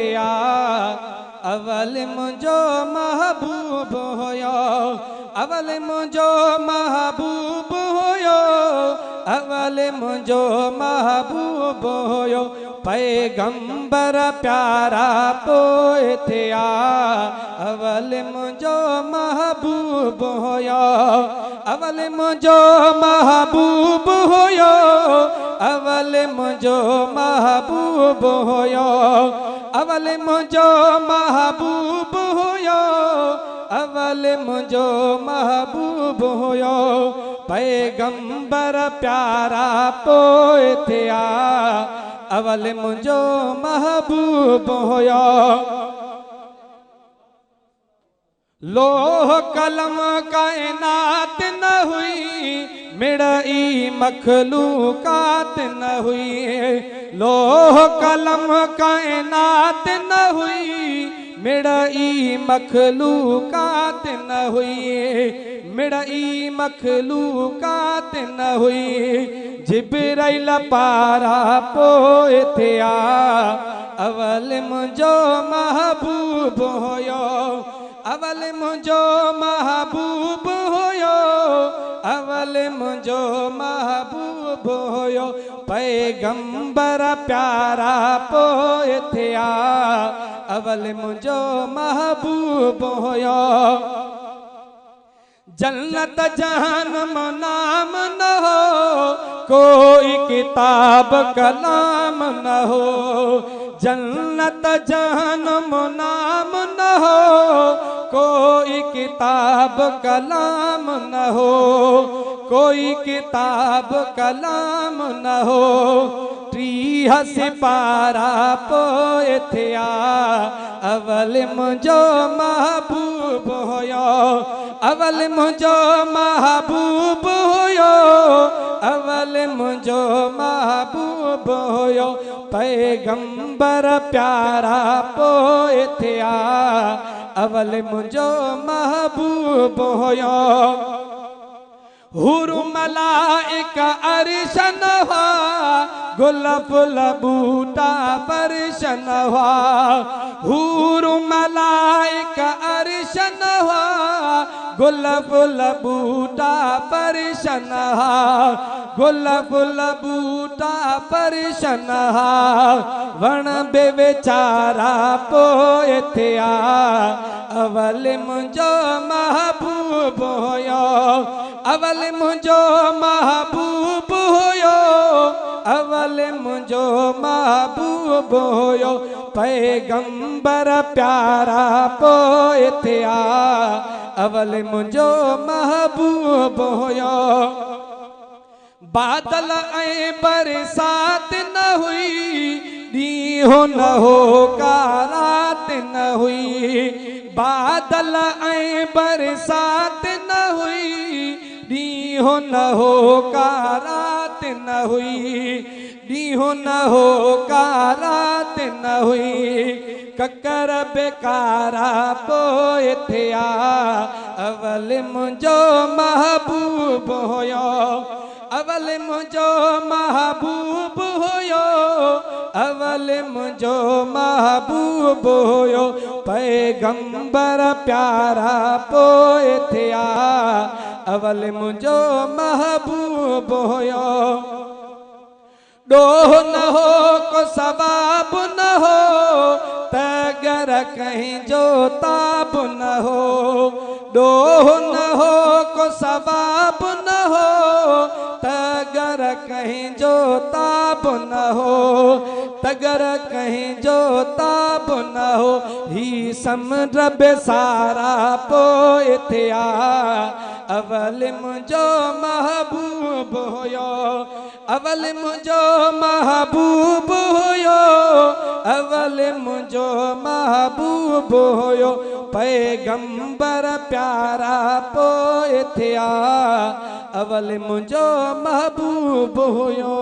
थिया अवल मुंहिंजो महबूब हुयो अवल मुंहिंजो महबूब हुयो अवल मुंहिंजो महबूब हुयो पैगंबर प्यारा पोइ थिया अवल मुंहिंजो महबूब हुयो अवल मुंहिंजो महबूब हुयो अवल मुंहिंजो महबूब हुयो अवल मुंहिंजो महबूब हुयो अवल मुंहिंजो महबूब हुयो पैगंबर प्यारा पोइ थिया अवल मुंहिंजो महबूब हुयो लोह कलम कायनात न हुई मिड़ई मखलूकात न हुई लोह कलम कायनात न हुई मिड़ई मखलूकात न हुई मिड़ई मखलूकात न हुई जिब्राइल पारा पोइ थिया अवल मुंहिंजो महबूब हुयो अवल मुंहिंजो महबूब हुयो अवल मुंहिंजो महबूब हुयो पैगंबर प्यारा पोइ थिया अवल मुंहिंजो महबूब हुयो जन्नत जहन्नम नाम न हो कोई किताब कलाम न हो जन्नत जहन्नम नाम न हो कोई किताब कलाम न हो कोई किताब कलाम न हो टीह सिपारा पोइ थिया अवल मुंहिंजो महबूब हुयो अवल मुंहिंजो महबूब हुयो अवल मुंहिंजो महबूब हुयो पैगंबर प्यारा पोइ थिया अवल मुंहिंजो महबूब हुयो हुर मलाइका अर्श न हुआ गुल फुल बूटा फर्श न हुआ हुर मलाइका अर्श न हुआ गुल फुल बूटा फर्श न हुआ गुल फुल बूटा फर्श न हुआ वण बेचारा पोइ थिया अवल मुंहिंजो महबूब हुयो अवल मुंहिंजो महबूब हुयो अवल मुंहिंजो महबूब हुयो पैगंबर प्यारा पोइ थिया अवल मुंहिंजो महबूब हुयो बादल ऐं बरसात न हुई ॾींहुं न हो का रात न हुई बादल ऐं बरसात न हुई ॾींहुं न हो का रात न हुई ॾींहुं न हो का रात न हुई ककर बेकारा पोइ थिया अवल मुंहिंजो महबूब हुयो अवल मुंहिंजो महबूब हुयो अवल मुंहिंजो महबूब हुयो पैगंबर प्यारा पोइ थिया अवल मुंहिंजो महबूब हुयो ॾोह न हो को सवाब न हो तगर कहीं जो ताब न हो ॾोह न हो को सवाब न हो तगर कहीं जो ताब न हो तगर कहीं जो ताब न हो ही समुंड बेसारा पोइ थिया अवल मुंहिंजो महबूब हुयो अवल मुंहिंजो महबूब हुयो अवल मुंहिंजो महबूब हुयो पैगंबर प्यारा पोइ थिया अवल मुंहिंजो महबूब हुयो।